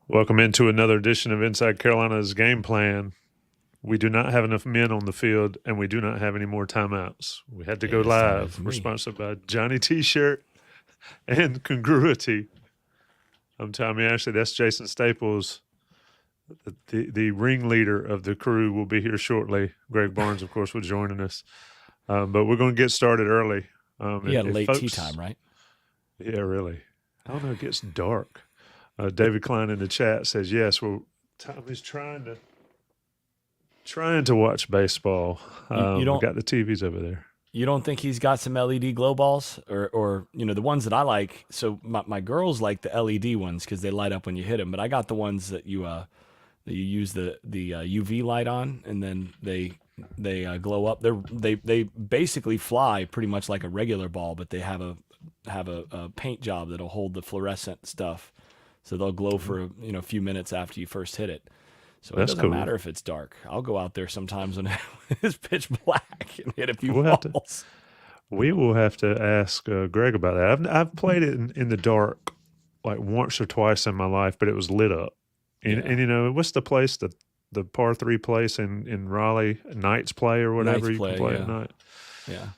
Welcome into another edition of Inside Carolina's Game Plan. We do not have enough men on the field, and we do not have any more timeouts. We had to go live. We're sponsored by Johnny T-Shirt and Congruity. I'm Tommy Ashley. That's Jason Staples. The ringleader of the crew will be here shortly. Greg Barnes, of course, will join us. But we're going to get started early. You had a late tea time, right? Yeah, really. I don't know. It gets dark. David Klein in the chat says, yes, well, Tommy's trying to watch baseball. You don't, we got the TVs over there. You don't think he's got some LED glow balls or the ones that I like? So my girls like the LED ones because they light up when you hit them, but I got the ones that you use the UV light on, and then they glow up. They basically fly pretty much like a regular ball, but they have a paint job that'll hold the fluorescent stuff. So they'll glow for a few minutes after you first hit it. So it doesn't matter if it's dark. I'll go out there sometimes when it's pitch black and hit a few balls. We will have to ask Greg about that. I've played it in the dark like once or twice in my life, but it was lit up. And what's the place, the par 3 place in Raleigh, Knights Play or whatever you can play at night. Yeah.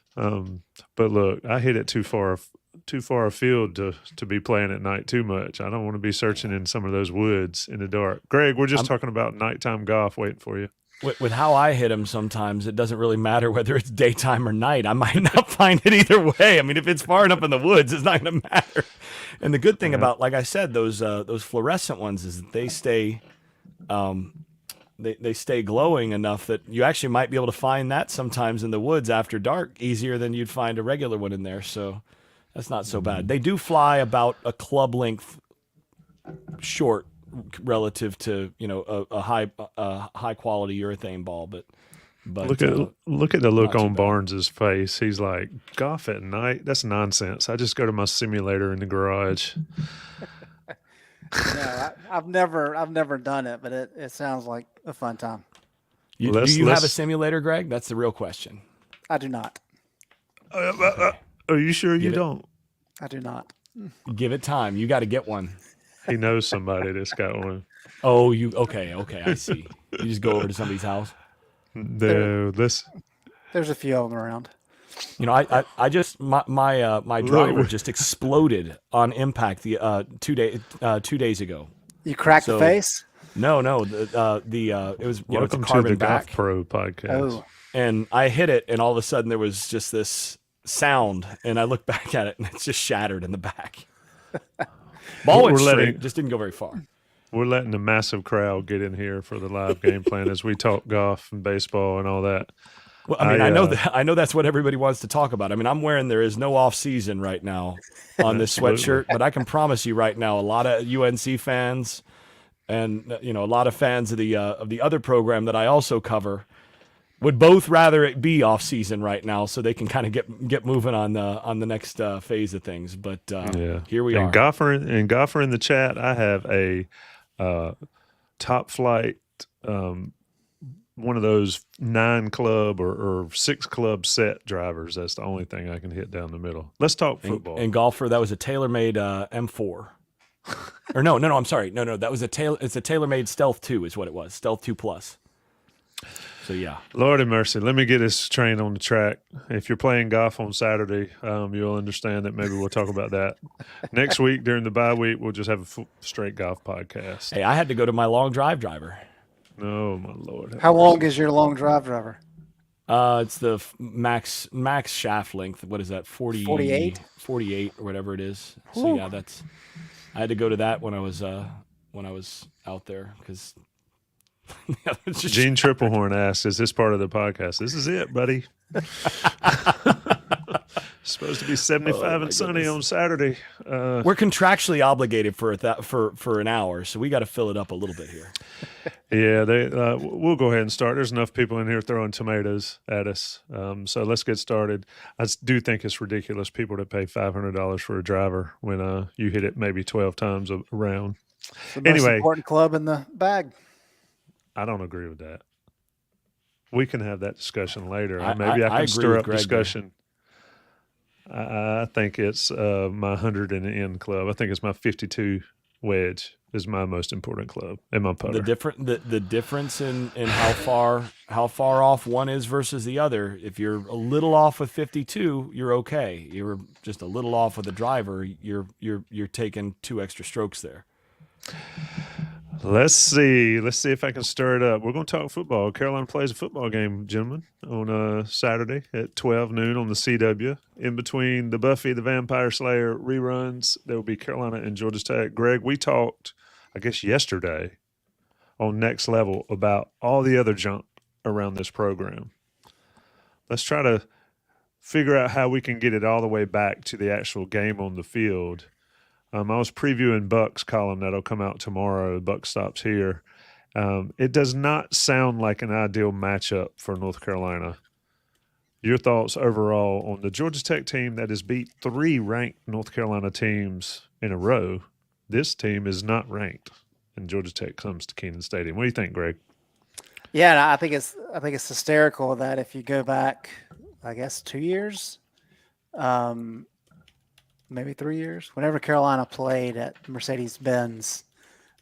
But look, I hit it too far afield to be playing at night too much. I don't want to be searching in some of those woods in the dark. Greg, we're just talking about nighttime golf waiting for you. With how I hit them sometimes, it doesn't really matter whether it's daytime or night. I might not find it either way. I mean, if it's far enough in the woods, it's not going to matter. And the good thing about, like I said, those fluorescent ones is that they stay they stay glowing enough that you actually might be able to find that sometimes in the woods after dark easier than you'd find a regular one in there. So that's not so bad. They do fly about a club length short relative to a high quality urethane ball, but look at the look on Barnes's face. He's like, golf at night? That's nonsense. I just go to my simulator in the garage. No, I've never done it, but it sounds like a fun time. Do you have a simulator, Greg? That's the real question. I do not. Are you sure you don't? I do not. Give it time. You got to get one. He knows somebody that's got one. Oh, okay. I see. You just go over to somebody's house. There's a few of them around. I just my driver just exploded on impact 2 days ago. You cracked the face? No. It was welcome it's a carbon to the back. Golf Pro podcast. Oh. And I hit it, and all of a sudden there was just this sound, and I looked back at it, and it's just shattered in the back. Ball went straight, just didn't go very far. We're letting the massive crowd get in here for the live game plan as we talk golf and baseball and all that. Well, I know that's what everybody wants to talk about. I mean, I'm wearing there is no off season right now on this sweatshirt, but I can promise you right now, a lot of UNC fans and a lot of fans of the other program that I also cover would both rather it be off season right now, so they can kind of get moving on the next phase of things. But here we are. Golfer in the chat, I have a Top Flight. One of those 9 club or 6 club set drivers. That's the only thing I can hit down the middle. Let's talk football. And golfer, that was a TaylorMade M4. Or no, I'm sorry. No, that was it's a TaylorMade Stealth 2 is what it was. Stealth 2 Plus. So yeah. Lordy mercy. Let me get this train on the track. If you're playing golf on Saturday, you'll understand that maybe we'll talk about that. Next week during the bye week, we'll just have a straight golf podcast. Hey, I had to go to my long driver. Oh, my Lord. How long is your long driver? It's the max shaft length. What is that? 48? 48 or whatever it is. So yeah, I had to go to that when I was out there because Gene Triplehorn asked, is this part of the podcast? This is it, buddy. Supposed to be 75 and sunny on Saturday. We're contractually obligated for an hour, so we got to fill it up a little bit here. Yeah, we'll go ahead and start. There's enough people in here throwing tomatoes at us, so let's get started. I do think it's ridiculous people to pay $500 for a driver when you hit it maybe 12 times a round. It's the most Anyway, important club in the bag. I don't agree with that. We can have that discussion later. I I can agree stir with up Greg there. discussion. I think it's my 100 and in club. I think it's my 52 wedge is my most important club and my putter. The difference in how far off one is versus the other. If you're a little off with 52, you're okay. You're just a little off with the driver. You're taking 2 extra strokes there. Let's see if I can stir it up. We're going to talk football. Carolina plays a football game, gentlemen, on Saturday at 12 noon on the CW. In between the Buffy the Vampire Slayer reruns, there will be Carolina and Georgia Tech. Greg, we talked, I guess, yesterday on Next Level about all the other junk around this program. Let's try to figure out how we can get it all the way back to the actual game on the field. I was previewing Buck's column that'll come out tomorrow. Buck stops here. It does not sound like an ideal matchup for North Carolina. Your thoughts overall on the Georgia Tech team that has beat 3 ranked North Carolina teams in a row? This team is not ranked, and Georgia Tech comes to Kenan Stadium. What do you think, Greg? Yeah, and I think it's hysterical that if you go back, I guess 2 years, maybe 3 years, whenever Carolina played at Mercedes-Benz,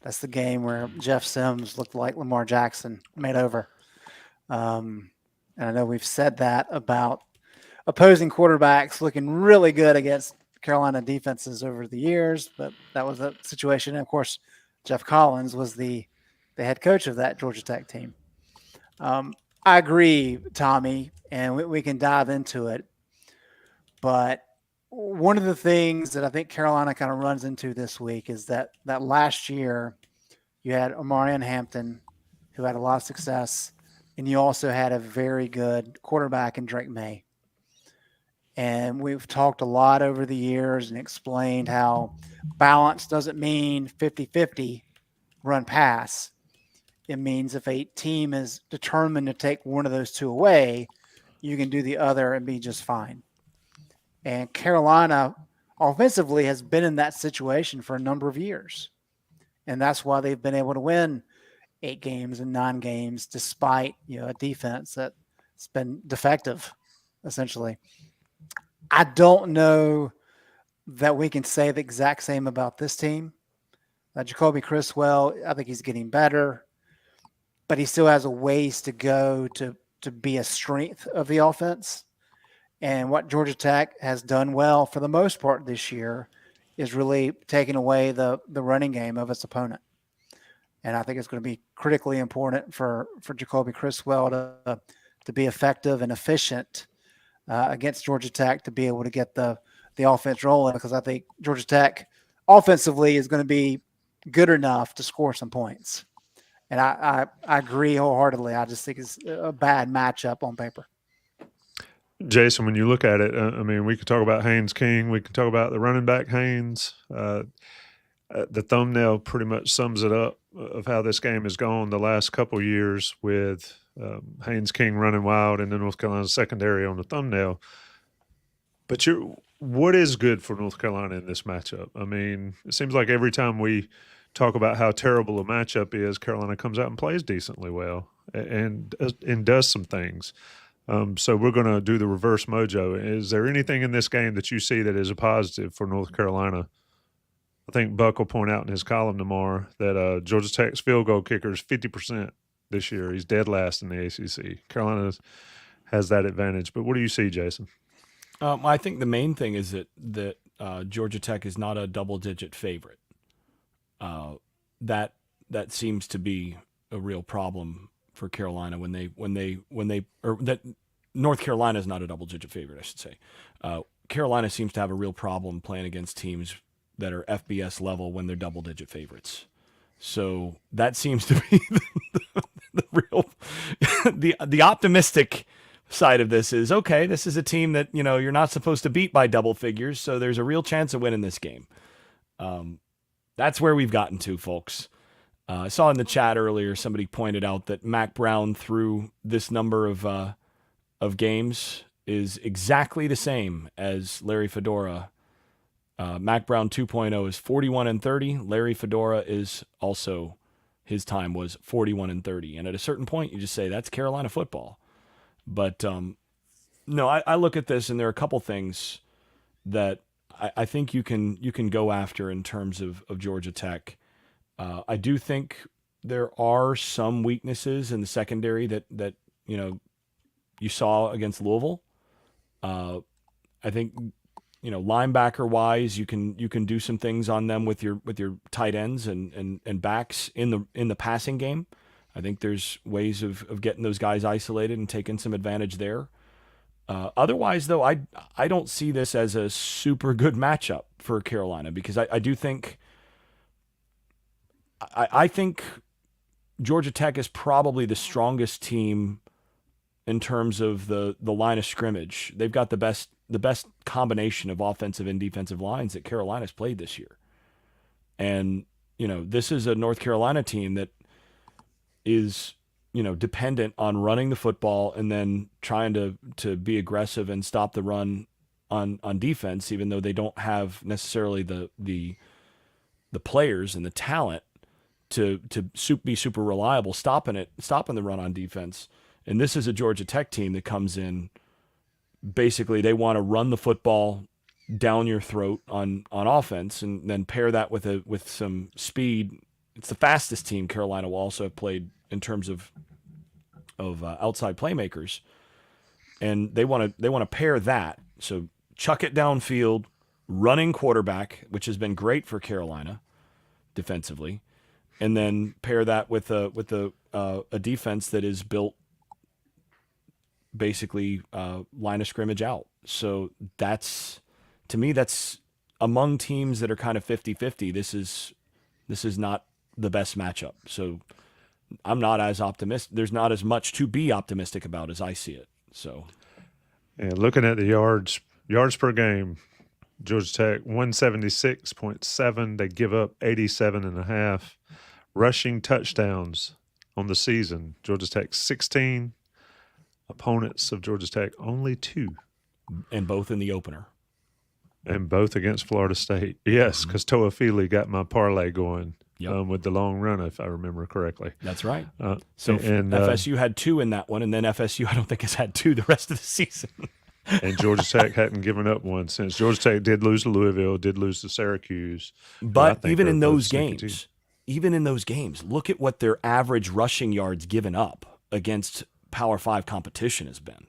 that's the game where Jeff Sims looked like Lamar Jackson made over. And I know we've said that about opposing quarterbacks looking really good against Carolina defenses over the years, but that was a situation. And of course, Jeff Collins was the head coach of that Georgia Tech team. I agree, Tommy, and we can dive into it. But one of the things that I think Carolina kind of runs into this week is that last year you had Omarion Hampton, who had a lot of success, and you also had a very good quarterback in Drake May. And we've talked a lot over the years and explained how balance doesn't mean 50-50 run pass. It means if a team is determined to take one of those 2 away, you can do the other and be just fine. And Carolina offensively has been in that situation for a number of years. And that's why they've been able to win 8 games and 9 games, despite, a defense that's been defective, essentially. I don't know that we can say the exact same about this team. Jacoby Criswell, I think he's getting better, but he still has a ways to go to be a strength of the offense. And what Georgia Tech has done well for the most part this year is really taking away the running game of its opponent. And I think it's going to be critically important for Jacoby Criswell to be effective and efficient against Georgia Tech, to be able to get the offense rolling, because I think Georgia Tech offensively is going to be good enough to score some points. And I agree wholeheartedly. I just think it's a bad matchup on paper. Jason, when you look at it, we could talk about Haynes King. We could talk about the running back Haynes. The thumbnail pretty much sums it up of how this game has gone the last couple years, with Haynes King running wild and then North Carolina secondary on the thumbnail. But what is good for North Carolina in this matchup? It seems like every time we talk about how terrible a matchup is, Carolina comes out and plays decently well and does some things. So we're going to do the reverse mojo. Is there anything in this game that you see that is a positive for North Carolina? I think Buck will point out in his column tomorrow that Georgia Tech's field goal kicker is 50% this year. He's dead last in the ACC. Carolina has that advantage. But what do you see, Jason? I think the main thing is that Georgia Tech is not a double-digit favorite. That seems to be a real problem for Carolina when that North Carolina is not a double-digit favorite, I should say. Carolina seems to have a real problem playing against teams that are FBS level when they're double-digit favorites. So that seems to be the real the optimistic side of this is, okay, this is a team that you're not supposed to beat by double figures, so there's a real chance of winning this game. That's where we've gotten to, folks. I saw in the chat earlier somebody pointed out that Mack Brown through this number of games is exactly the same as Larry Fedora Mack Brown 2.0 is 41-30. Larry Fedora is also, his time was 41-30. And at a certain point, you just say that's Carolina football. But no, I look at this, and there are a couple things that I think you can go after in terms of Georgia Tech. I do think there are some weaknesses in the secondary that you saw against Louisville. I think linebacker wise, you can do some things on them with your tight ends and backs in the passing game. I think there's ways of getting those guys isolated and taking some advantage there. Otherwise, though, I don't see this as a super good matchup for Carolina, because I do think I think Georgia Tech is probably the strongest team in terms of the line of scrimmage. They've got the best combination of offensive and defensive lines that Carolina's played this year. And, this is a North Carolina team that is, dependent on running the football and then trying to be aggressive and stop the run on defense, even though they don't have necessarily the players and the talent to be super reliable, stopping the run on defense. And this is a Georgia Tech team that comes in, basically they want to run the football down your throat on offense, and then pair that with some speed. It's the fastest team Carolina will also have played in terms of outside playmakers, and they want to pair that. So chuck it downfield, running quarterback, which has been great for Carolina defensively, and then pair that with a defense that is built basically line of scrimmage out. So to me, that's among teams that are kind of 50-50. This is not the best matchup. So I'm not as optimistic. There's not as much to be optimistic about as I see it. So, yeah, looking at the yards per game, Georgia Tech 176.7. They give up 87.5 rushing touchdowns on the season. Georgia Tech 16. Opponents of Georgia Tech only 2. And both in the opener. And both against Florida State. Yes, because Toafili got my parlay going with the long run, if I remember correctly. That's right. So FSU had 2 in that one, and then FSU I don't think has had 2 the rest of the season. And Georgia Tech hadn't given up one since. Georgia Tech did lose to Louisville, did lose to Syracuse. But even in those games, look at what their average rushing yards given up against Power 5 competition has been.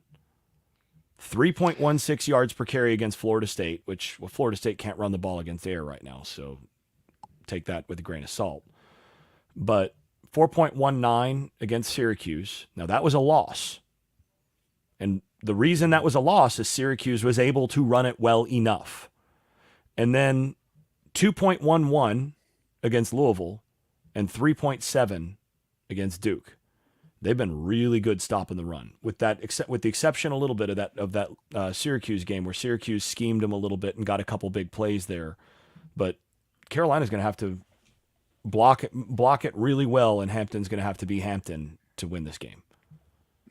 3.16 yards per carry against Florida State, which Florida State can't run the ball against air right now, so take that with a grain of salt. But 4.19 against Syracuse. Now, that was a loss. And the reason that was a loss is Syracuse was able to run it well enough. And then 2.11 against Louisville and 3.7 against Duke. They've been really good stopping the run, with the exception a little bit of that Syracuse game, where Syracuse schemed them a little bit and got a couple big plays there. But Carolina's going to have to block it really well, and Hampton's going to have to be Hampton to win this game.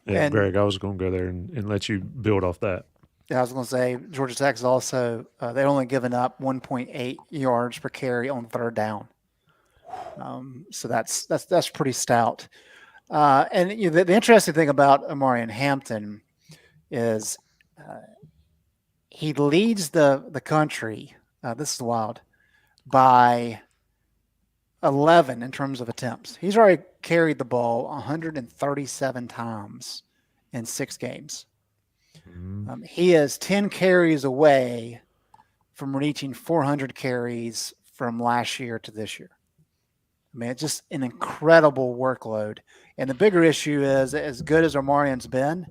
Yeah, Greg, I was going to go there and let you build off that. Yeah, I was going to say Georgia Tech's also they've only given up 1.8 yards per carry on third down. So that's pretty stout. And the interesting thing about Omarion Hampton is he leads the country. This is wild, by 11 in terms of attempts. He's already carried the ball 137 times in 6 games. He is 10 carries away from reaching 400 carries from last year to this year. I mean, it's just an incredible workload. And the bigger issue is, as good as Omarion's been,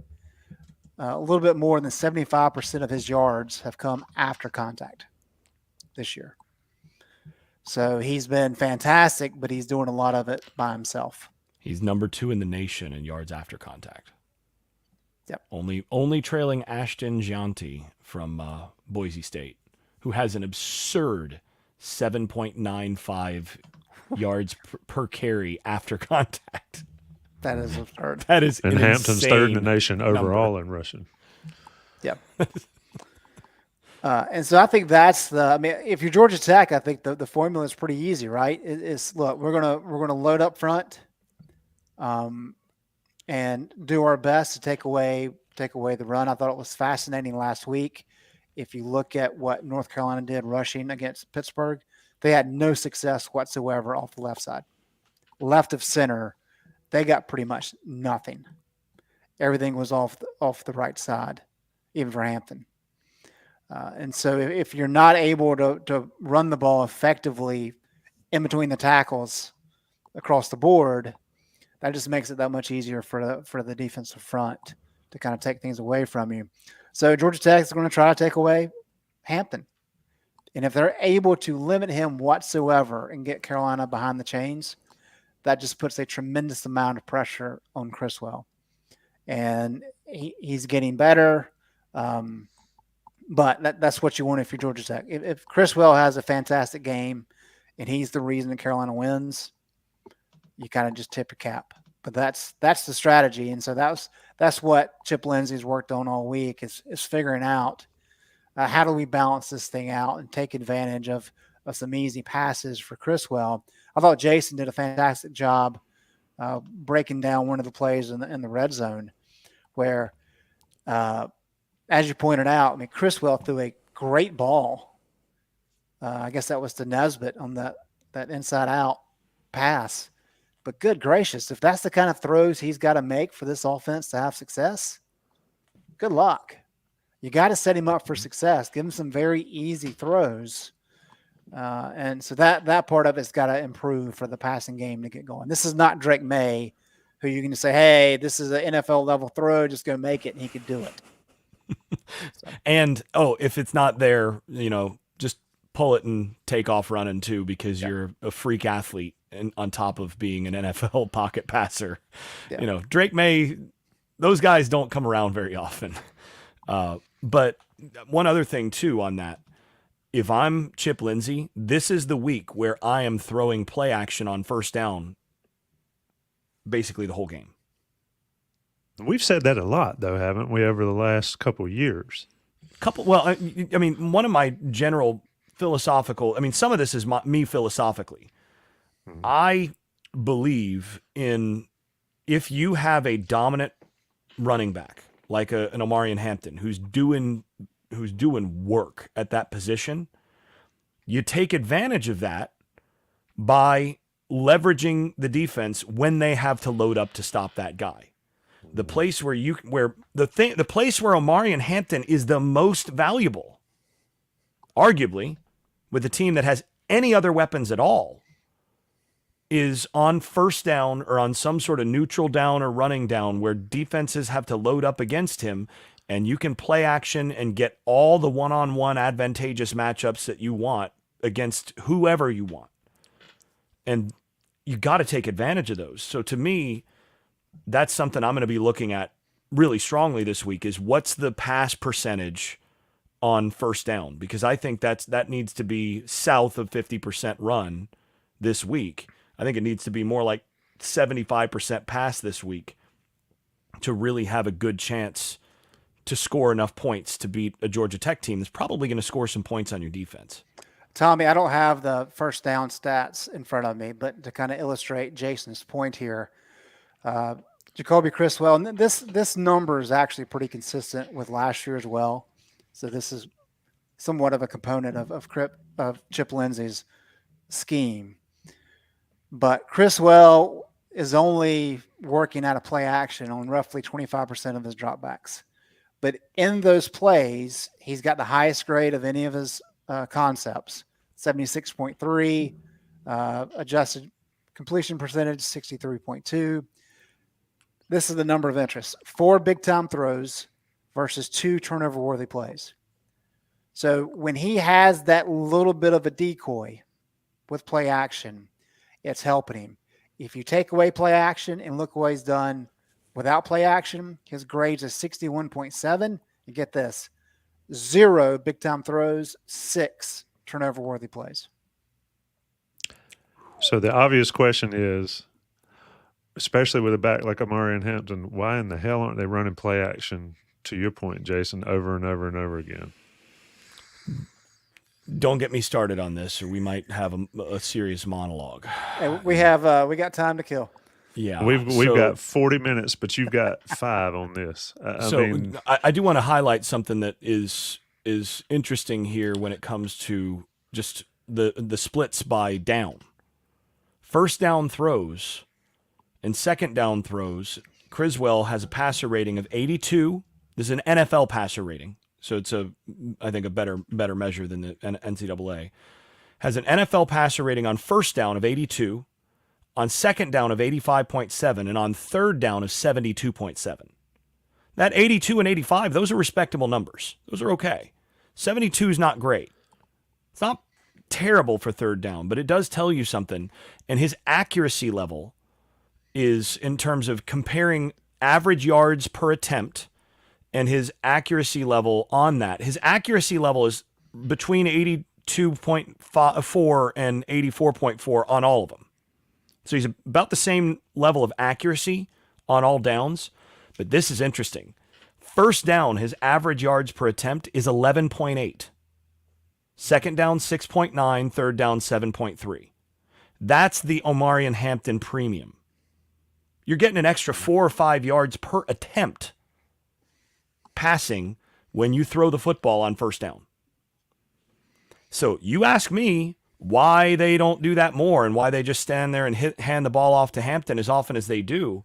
a little bit more than 75% of his yards have come after contact this year. So he's been fantastic, but he's doing a lot of it by himself. He's number 2 in the nation in yards after contact. Yep. Only trailing Ashton Gianti from Boise State, who has an absurd 7.95 yards per carry after contact. That is absurd. That is and Hampton's third in the nation overall in rushing. Yep. And so I think I mean, if you're Georgia Tech, I think the formula is pretty easy, right? It's look, we're gonna load up front, and do our best to take away the run. I thought it was fascinating last week. If you look at what North Carolina did rushing against Pittsburgh, they had no success whatsoever off the left side. Left of center, they got pretty much nothing. Everything was off the right side, even for Hampton. And so if you're not able to run the ball effectively in between the tackles across the board, that just makes it that much easier for the defensive front to kind of take things away from you. So Georgia Tech is going to try to take away Hampton. And if they're able to limit him whatsoever and get Carolina behind the chains, that just puts a tremendous amount of pressure on Criswell. And he's getting better. But that's what you want if you're Georgia Tech. If Criswell has a fantastic game and he's the reason that Carolina wins, you kind of just tip your cap. But that's the strategy. And so that's what Chip Lindsey's worked on all week is figuring out how do we balance this thing out and take advantage of some easy passes for Criswell. I thought Jason did a fantastic job breaking down one of the plays in the red zone where, as you pointed out, I mean, Criswell threw a great ball. I guess that was to Nesbitt on that inside out pass. But good gracious, if that's the kind of throws he's got to make for this offense to have success, good luck. You got to set him up for success. Give him some very easy throws. And so that part of it's got to improve for the passing game to get going. This is not Drake May, who you can just say, hey, this is an NFL level throw, just go make it, and he could do it. So. And, if it's not there, just pull it and take off running too, because you're a freak athlete and on top of being an NFL pocket passer. Yeah. Drake May, those guys don't come around very often. But one other thing too on that, if I'm Chip Lindsey, this is the week where I am throwing play action on first down basically the whole game. We've said that a lot, though, haven't we, over the last couple of years? Well, I mean, one of my general philosophical, some of this is me philosophically. Mm-hmm. I believe in if you have a dominant running back, like an Omarion Hampton, who's doing work at that position, you take advantage of that by leveraging the defense when they have to load up to stop that guy. The place where the place where Omarion Hampton is the most valuable, arguably, with a team that has any other weapons at all, is on first down or on some sort of neutral down or running down where defenses have to load up against him, and you can play action and get all the one-on-one advantageous matchups that you want against whoever you want. And you got to take advantage of those. So to me, that's something I'm going to be looking at really strongly this week is what's the pass percentage on first down? Because I think that needs to be south of 50% run this week. I think it needs to be more like 75% pass this week to really have a good chance to score enough points to beat a Georgia Tech team that's probably going to score some points on your defense. Tommy, I don't have the first down stats in front of me, but to kind of illustrate Jason's point here, Jacoby Criswell, and this number is actually pretty consistent with last year as well. So this is somewhat of a component of Chip Lindsey's scheme. But Criswell is only working out of play action on roughly 25% of his dropbacks. But in those plays, he's got the highest grade of any of his concepts, 76.3, adjusted completion percentage, 63.2. This is the number of interest. 4 big-time throws versus 2 turnover-worthy plays. So when he has that little bit of a decoy with play action, it's helping him. If you take away play action and look what he's done without play action, his grades is 61.7. And get this, 0 big-time throws, 6 turnover-worthy plays. So the obvious question is, especially with a back like Omarion Hampton, why in the hell aren't they running play action, to your point, Jason, over and over and over again? Don't get me started on this, or we might have a serious monologue. Hey, we got time to kill. Yeah, We've got 40 minutes, but you've got 5 on this. I mean, I do want to highlight something that is interesting here when it comes to just the splits by down. First down throws and second down throws, Criswell has a passer rating of 82. This is an NFL passer rating, so it's I think a better measure than the NCAA. Has an NFL passer rating on first down of 82, on second down of 85.7, and on third down of 72.7. That 82 and 85, those are respectable numbers. Those are okay. 72 is not great. It's not terrible for third down, but it does tell you something. And his accuracy level is, in terms of comparing average yards per attempt and his accuracy level on that, his accuracy level is between 82.4 and 84.4 on all of them. So he's about the same level of accuracy on all downs, but this is interesting. First down, his average yards per attempt is 11.8. Second down, 6.9. Third down, 7.3. That's the Omarion Hampton premium. You're getting an extra 4 or 5 yards per attempt passing when you throw the football on first down. So you ask me why they don't do that more and why they just stand there and hand the ball off to Hampton as often as they do.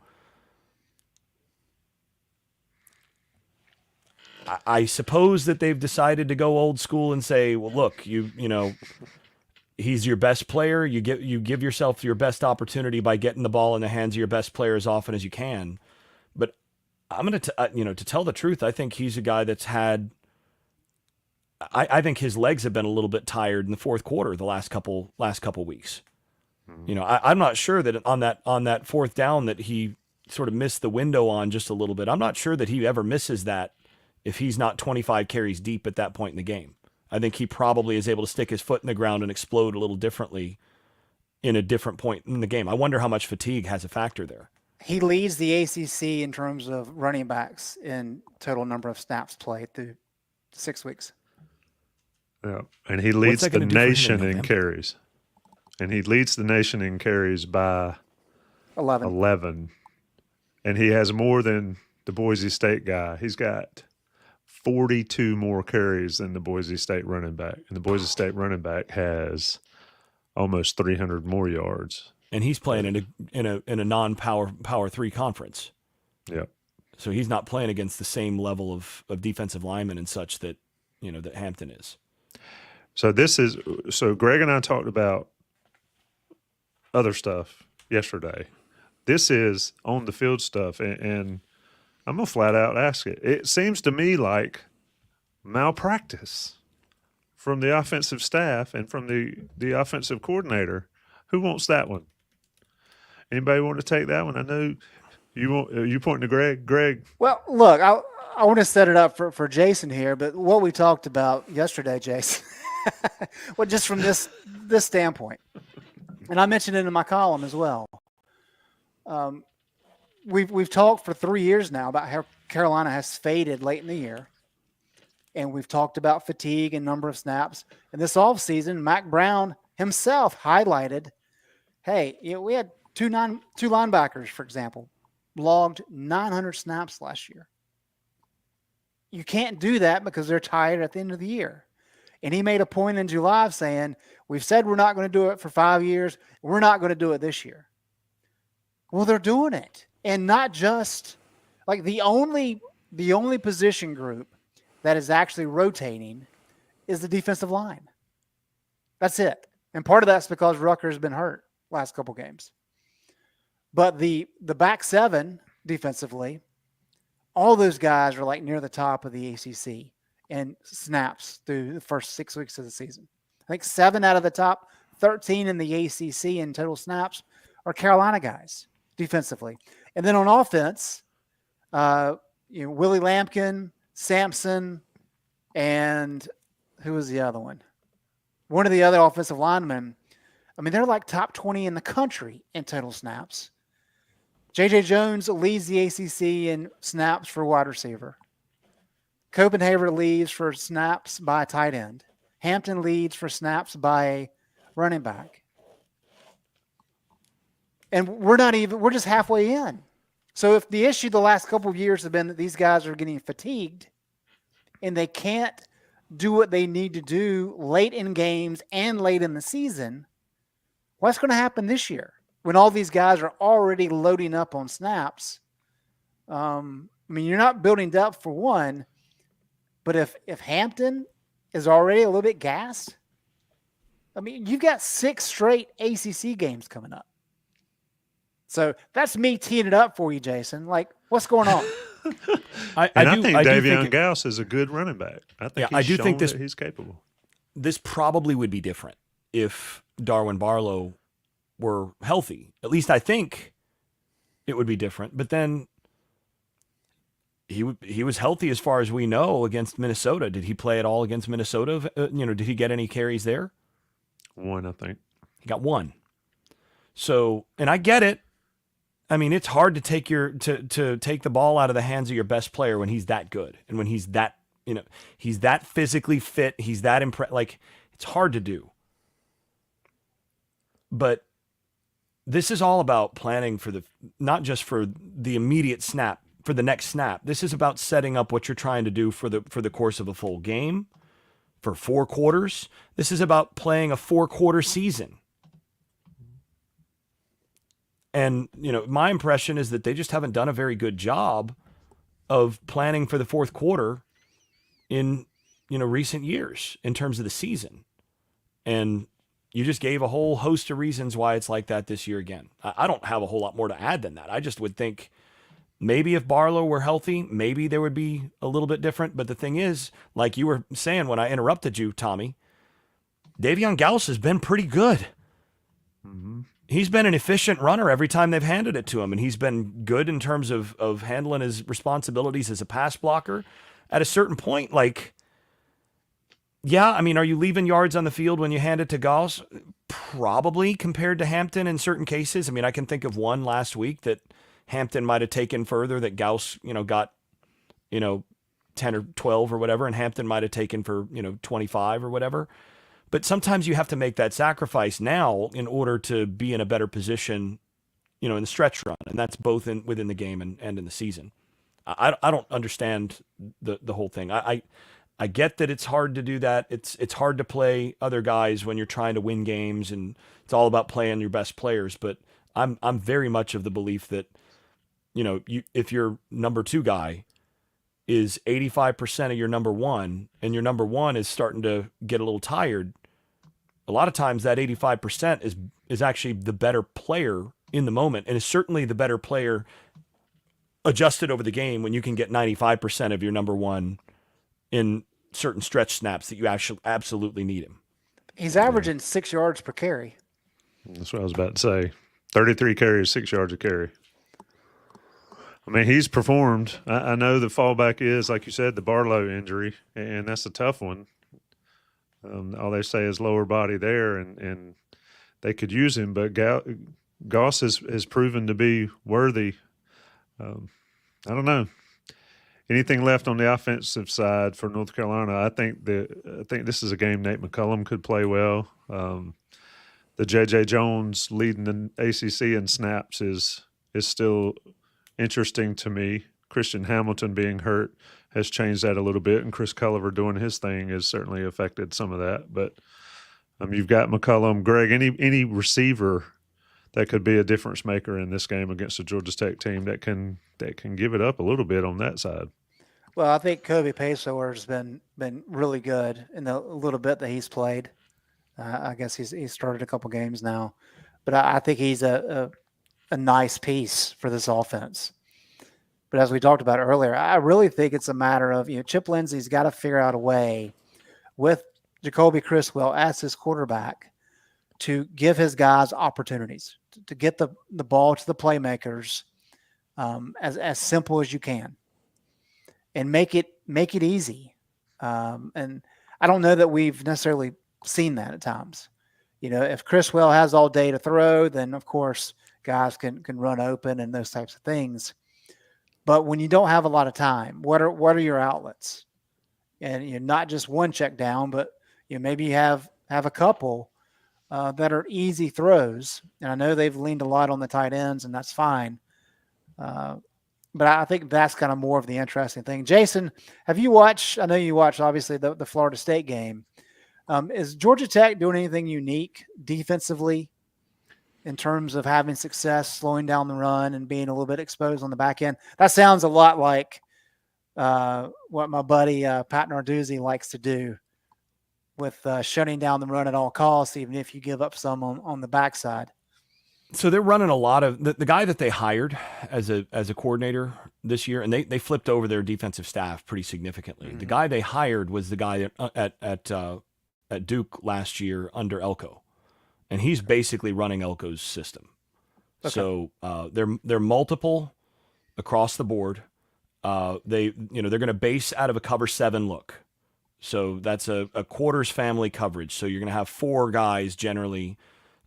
I suppose that they've decided to go old school and say, well, look, you know, he's your best player. You give yourself your best opportunity by getting the ball in the hands of your best player as often as you can. But I'm going to tell the truth, I think he's a guy that's had, I think his legs have been a little bit tired in the fourth quarter the last couple weeks. You know, I'm not sure that on that fourth down that he sort of missed the window on just a little bit. I'm not sure that he ever misses that if he's not 25 carries deep at that point in the game. I think he probably is able to stick his foot in the ground and explode a little differently in a different point in the game. I wonder how much fatigue has a factor there. He leads the ACC in terms of running backs in total number of snaps played through 6 weeks. Yeah, and he leads the nation in carries. And he leads the nation in carries by 11. And he has more than the Boise State guy. He's got 42 more carries than the Boise State running back. And the Boise State running back has almost 300 more yards. And he's playing in a non-power 3 conference. Yep. So he's not playing against the same level of defensive linemen and such that, you know, that Hampton is. So Greg and I talked about other stuff yesterday. This is on the field stuff, and I'm going to flat out ask it. It seems to me like malpractice from the offensive staff and from the offensive coordinator. Who wants that one? Anybody want to take that one? I know you pointing to Greg. Greg. Well, look, I want to set it up for Jason here, but what we talked about yesterday, Jason, well, just from this standpoint, and I mentioned it in my column as well. We've talked for 3 years now about how Carolina has faded late in the year, and we've talked about fatigue and number of snaps. And this offseason, Mack Brown himself highlighted, hey, you know, we had two linebackers, for example, logged 900 snaps last year. You can't do that because they're tired at the end of the year. And he made a point in July of saying, we've said we're not going to do it for 5 years. We're not going to do it this year. Well, they're doing it. And not just like the only position group that is actually rotating is the defensive line. That's it. And part of that's because Rutgers been hurt last couple games. But the back seven defensively, all those guys are like near the top of the ACC in snaps through the first 6 weeks of the season. I think 7 out of the top 13 in the ACC in total snaps are Carolina guys defensively. And then on offense, Willie Lampkin, Sampson, and who was the other one? One of the other offensive linemen. I mean, they're like top 20 in the country in total snaps. J.J. Jones leads the ACC in snaps for wide receiver. Copenhagen leads for snaps by a tight end. Hampton leads for snaps by a running back. And we're just halfway in. So if the issue the last couple of years have been that these guys are getting fatigued and they can't do what they need to do late in games and late in the season, what's going to happen this year when all these guys are already loading up on snaps? You're not building depth for one, but if Hampton is already a little bit gassed, you've got 6 straight ACC games coming up. So that's me teeing it up for you, Jason. Like, what's going on? I think Davion Gauss is a good running back. I think he's capable. This probably would be different if Darwin Barlow were healthy. At least I think it would be different. But then he was healthy as far as we know against Minnesota. Did he play at all against Minnesota? Did he get any carries there? 1, I think. He got 1. So, and I get it. It's hard to take to take the ball out of the hands of your best player when he's that good and when he's that, he's that physically fit. He's that it's hard to do. But this is all about planning for not just for the immediate snap, for the next snap. This is about setting up what you're trying to do for the course of a full game, for 4 quarters. This is about playing a 4-quarter season. And, my impression is that they just haven't done a very good job of planning for the 4th quarter in, recent years in terms of the season. And you just gave a whole host of reasons why it's like that this year again. I don't have a whole lot more to add than that. I just would think maybe if Barlow were healthy, maybe there would be a little bit different. But the thing is, like you were saying when I interrupted you, Tommy, Davion Gauss has been pretty good. Mm-hmm. He's been an efficient runner every time they've handed it to him, and he's been good in terms of handling his responsibilities as a pass blocker. At a certain point, are you leaving yards on the field when you hand it to Gauss? Probably, compared to Hampton in certain cases. I can think of one last week that Hampton might have taken further that Gauss, got, 10 or 12 or whatever, and Hampton might have taken for, 25 or whatever. But sometimes you have to make that sacrifice now in order to be in a better position, in the stretch run. And that's both within the game and in the season. I don't understand the whole thing. I get that it's hard to do that. It's hard to play other guys when you're trying to win games, and it's all about playing your best players. But I'm very much of the belief that, if your number 2 guy is 85% of your number 1, and your number 1 is starting to get a little tired, a lot of times that 85% is actually the better player in the moment, and is certainly the better player adjusted over the game when you can get 95% of your number 1 in certain stretch snaps that you actually absolutely need him. He's averaging 6 yards per carry. That's what I was about to say. 33 carries, 6 yards a carry. He's performed. I know the fallback is, like you said, the Barlow injury, and that's a tough one. All they say is lower body there, and they could use him, but Gauss has proven to be worthy. I don't know. Anything left on the offensive side for North Carolina? I think this is a game Nate McCullum could play well. The J.J. Jones leading the ACC in snaps is still interesting to me. Christian Hamilton being hurt has changed that a little bit, and Chris Culliver doing his thing has certainly affected some of that. But you've got McCullum, Greg, any receiver that could be a difference maker in this game against the Georgia Tech team that can give it up a little bit on that side. Well, I think Kobe Pasour has been really good in the little bit that he's played. I guess he's started a couple games now, but I think he's a nice piece for this offense. But as we talked about earlier, I really think it's a matter of, Chip Lindsey's got to figure out a way with Jacoby Criswell as his quarterback to give his guys opportunities, to get the ball to the playmakers as simple as you can, and make it easy. And I don't know that we've necessarily seen that at times. If Criswell has all day to throw, then of course guys can run open and those types of things. But when you don't have a lot of time, what are your outlets? and not just one check down, but maybe you have a couple that are easy throws. And I know they've leaned a lot on the tight ends, and that's fine. But I think that's kind of more of the interesting thing. Jason, have you watched? I know you watched obviously the Florida State game. Is Georgia Tech doing anything unique defensively in terms of having success, slowing down the run, and being a little bit exposed on the back end? That sounds a lot like what my buddy Pat Narduzzi likes to do with shutting down the run at all costs, even if you give up some on the backside. So they're running a lot of the guy that they hired as a coordinator this year, and they flipped over their defensive staff pretty significantly. Mm-hmm. The guy they hired was the guy at Duke last year under Elko, and he's basically running Elko's system. Okay. So they're multiple across the board. They're going to base out of a cover 7 look. So that's a quarters family coverage. So you're going to have 4 guys generally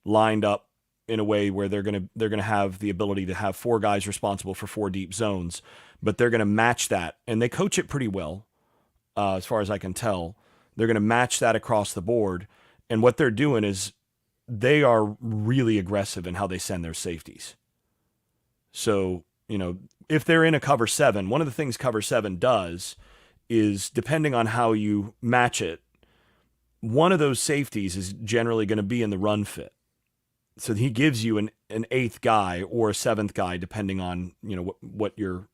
lined up in a way where they're going to have the ability to have 4 guys responsible for 4 deep zones, but they're going to match that, and they coach it pretty well, as far as I can tell. They're going to match that across the board, and what they're doing is they are really aggressive in how they send their safeties. So, if they're in a cover 7, one of the things cover 7 does is, depending on how you match it, one of those safeties is generally going to be in the run fit. So he gives you an 8th guy or a 7th guy, depending on what your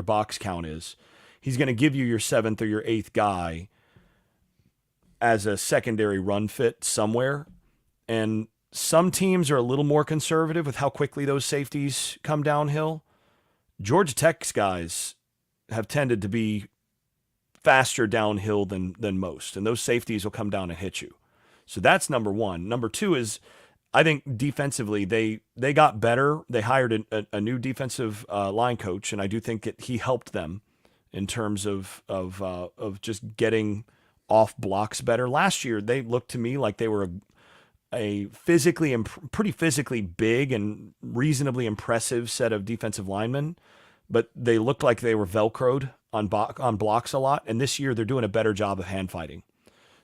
box count is. He's going to give you your 7th or your 8th guy as a secondary run fit somewhere. And some teams are a little more conservative with how quickly those safeties come downhill. Georgia Tech's guys have tended to be faster downhill than most, and those safeties will come down and hit you. So that's number one. Number 2 is, I think defensively they got better. They hired a new defensive line coach, and I do think that he helped them in terms of just getting off blocks better. Last year they looked to me like they were a physically pretty physically big and reasonably impressive set of defensive linemen, but they looked like they were Velcroed on blocks a lot. And this year they're doing a better job of hand fighting,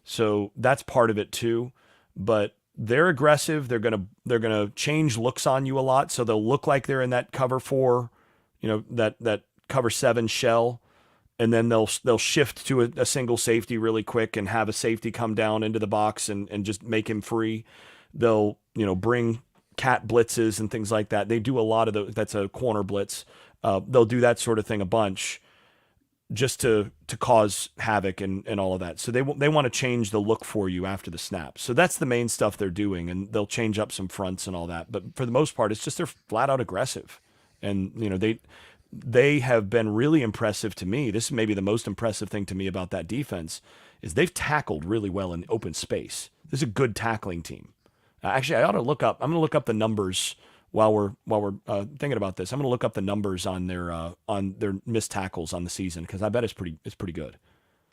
so that's part of it too. But they're aggressive. They're gonna change looks on you a lot, so they'll look like they're in that cover 4, that cover 7 shell, and then they'll shift to a single safety really quick and have a safety come down into the box and just make him free. They'll bring cat blitzes and things like that. They do a lot of those. That's a corner blitz. They'll do that sort of thing a bunch, just to cause havoc and all of that. So they want to change the look for you after the snap. So that's the main stuff they're doing, and they'll change up some fronts and all that. But for the most part, it's just they're flat out aggressive. And, they have been really impressive to me. This is maybe the most impressive thing to me about that defense is they've tackled really well in open space. This is a good tackling team. Actually, I'm going to look up the numbers while we're thinking about this. I'm going to look up the numbers on their missed tackles on the season, because I bet it's pretty good.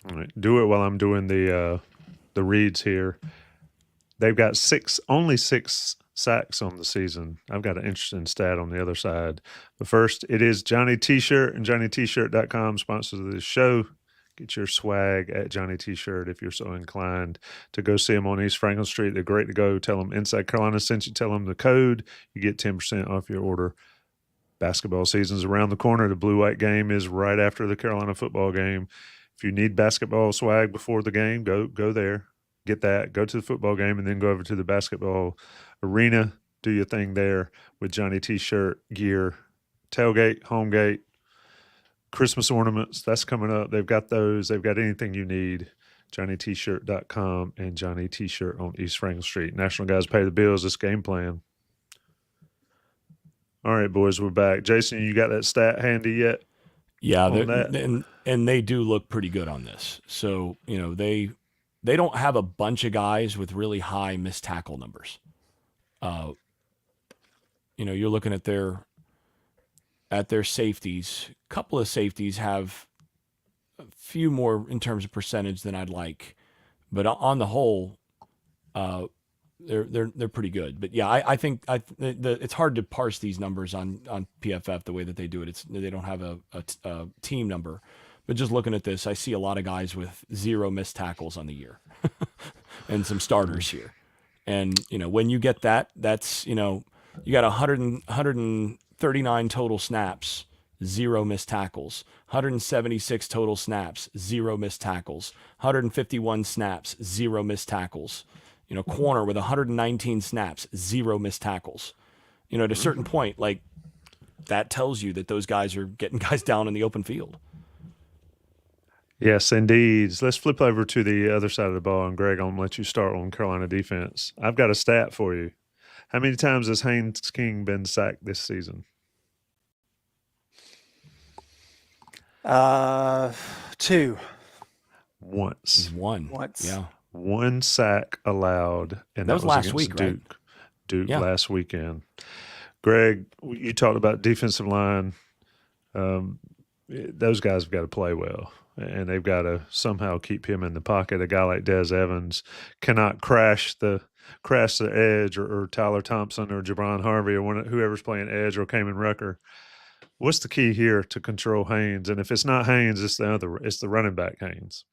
All right. Do it while I'm doing the reads here. They've got only 6 sacks on the season. I've got an interesting stat on the other side. But first, it is Johnny T-Shirt, and JohnnyT-Shirt.com sponsors of this show. Get your swag at Johnny T-Shirt if you're so inclined to go see them on East Franklin Street. They're great to go. Tell them Inside Carolina sent you. Tell them the code. You get 10% off your order. Basketball season's around the corner. The blue-white game is right after the Carolina football game. If you need basketball swag before the game, go there. Get that. Go to the football game and then go over to the basketball arena. Do your thing there with Johnny T-Shirt gear. Tailgate, home gate, Christmas ornaments. That's coming up. They've got those. They've got anything you need. JohnnyT-Shirt.com and Johnny T-Shirt on East Franklin Street. National guys pay the bills. This game plan. All right, boys, we're back. Jason, you got that stat handy yet? Yeah, and they do look pretty good on this. So, they don't have a bunch of guys with really high missed tackle numbers. You're looking at their safeties. A couple of safeties have a few more in terms of percentage than I'd like, but on the whole, they're pretty good. But yeah, I think it's hard to parse these numbers on PFF the way that they do it. They don't have a team number, But just looking at this, I see a lot of guys with 0 missed tackles on the year and some starters here. And, when you get that, that's, you got 139 total snaps, 0 missed tackles, 176 total snaps, 0 missed tackles, 151 snaps, 0 missed tackles. Corner with 119 snaps, 0 missed tackles. At a certain point, like, that tells you that those guys are getting guys down in the open field. Yes, indeed. Let's flip over to the other side of the ball, and Greg, I'm going to let you start on Carolina defense. I've got a stat for you. How many times has Haynes King been sacked this season? 2. Once. Once. Yeah. 1 sack allowed, and That was last against week, right? Duke Yeah. last weekend. Greg, you talked about defensive line. Those guys have got to play well, and they've got to somehow keep him in the pocket. A guy like Des Evans cannot crash the edge, or Tyler Thompson or Jabron Harvey or whoever's playing edge, or Kamen Rucker. What's the key here to control Haynes? And if it's not Haynes, it's the running back Haynes.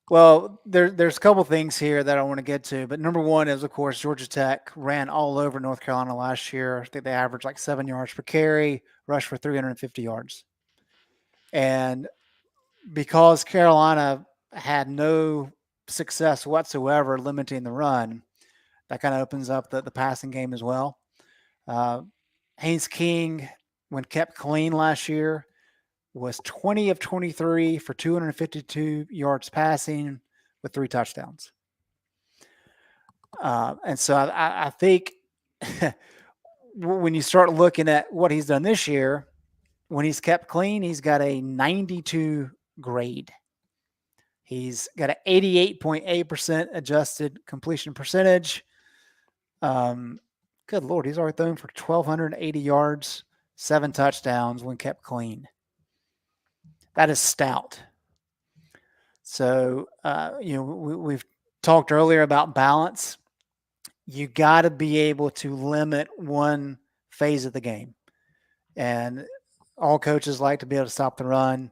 Well, there's a couple things here that I want to get to, but number one is, of course, Georgia Tech ran all over North Carolina last year. I think they averaged like 7 yards per carry, rushed for 350 yards. And because Carolina had no success whatsoever limiting the run, that kind of opens up the passing game as well. Haynes King, when kept clean last year, was 20 of 23 for 252 yards passing with 3 touchdowns. And so I think when you start looking at what he's done this year, when he's kept clean, he's got a 92 grade. He's got an 88.8% adjusted completion percentage. Good Lord, he's already thrown for 1,280 yards, 7 touchdowns when kept clean. That is stout. So, we've talked earlier about balance. You got to be able to limit one phase of the game. And all coaches like to be able to stop the run.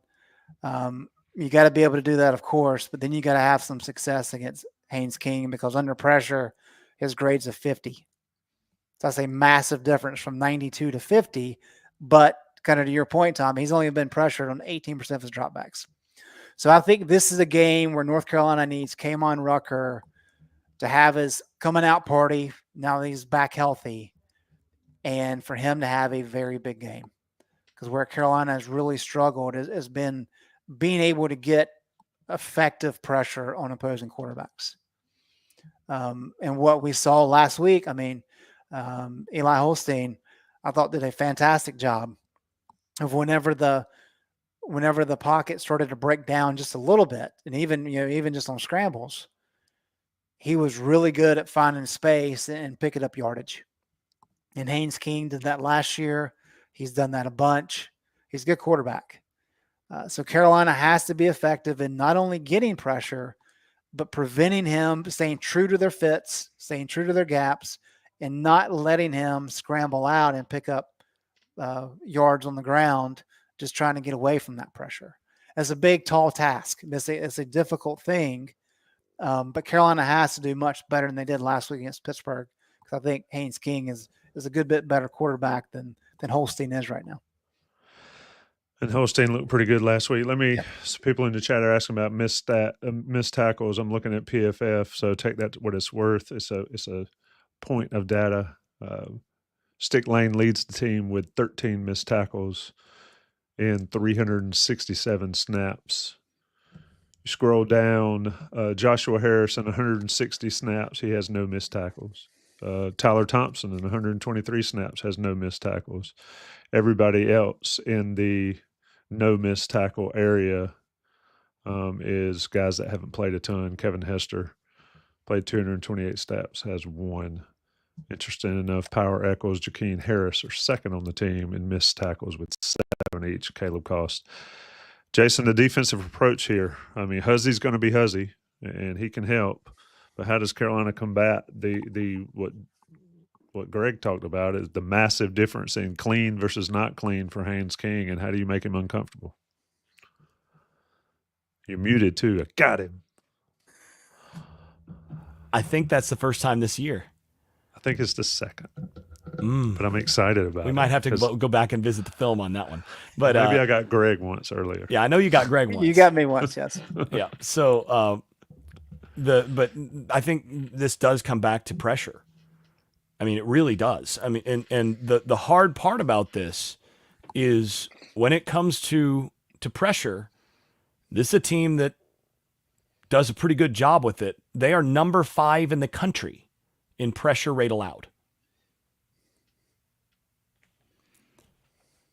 You got to be able to do that, of course, but then you got to have some success against Haynes King, because under pressure, his grade's a 50. So that's a massive difference from 92 to 50. But kind of to your point, Tom, he's only been pressured on 18% of his dropbacks. So I think this is a game where North Carolina needs Kamen Rucker to have his coming out party now that he's back healthy, and for him to have a very big game. Because where Carolina has really struggled has been being able to get effective pressure on opposing quarterbacks. And what we saw last week, Eli Holstein, I thought did a fantastic job of whenever the pocket started to break down just a little bit, and even just on scrambles, he was really good at finding space and picking up yardage. And Haynes King did that last year. He's done that a bunch. He's a good quarterback. So Carolina has to be effective in not only getting pressure, but preventing him, staying true to their fits, staying true to their gaps, and not letting him scramble out and pick up yards on the ground, just trying to get away from that pressure. It's a big, tall task. It's a difficult thing, but Carolina has to do much better than they did last week against Pittsburgh, because I think Haynes King is a good bit better quarterback than Holstein is right now. And Holstein looked pretty good last week. Some people in the chat are asking about missed tackles. I'm looking at PFF, so take that to what it's worth. It's a point of data. Stick Lane leads the team with 13 missed tackles in 367 snaps. You scroll down, Joshua Harrison, 160 snaps. He has no missed tackles. Tyler Thompson, in 123 snaps, has no missed tackles. Everybody else in the no missed tackle area is guys that haven't played a ton. Kevin Hester played 228 snaps, has 1. Interesting enough, Power Echoes, Jakeem Harris are second on the team in missed tackles with 7 each. Caleb Cost. Jason, the defensive approach here. Huzzy's going to be Huzzy, and he can help. But how does Carolina combat what Greg talked about is the massive difference in clean versus not clean for Haynes King, and how do you make him uncomfortable? You're muted too. I got him. I think that's the first time this year. I think it's the second, but I'm excited about it. We might have to go back and visit the film on that one. But maybe I got Greg once earlier. Yeah, I know you got Greg once. You got me once, yes. Yeah. So but I think this does come back to pressure. I mean, it really does. I mean, and the hard part about this is when it comes to pressure, this is a team that does a pretty good job with it. They are number 5 in the country in pressure rate allowed.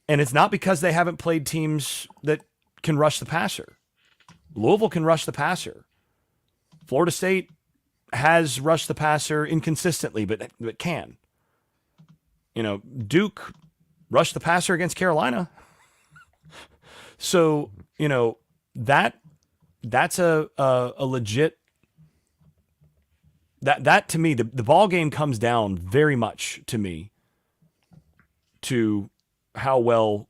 And it's not because they haven't played teams that can rush the passer. Louisville can rush the passer. Florida State has rushed the passer inconsistently, but can. You know, Duke rushed the passer against Carolina. So, you know, that's a legit, that to me, the ball game comes down very much to me to how well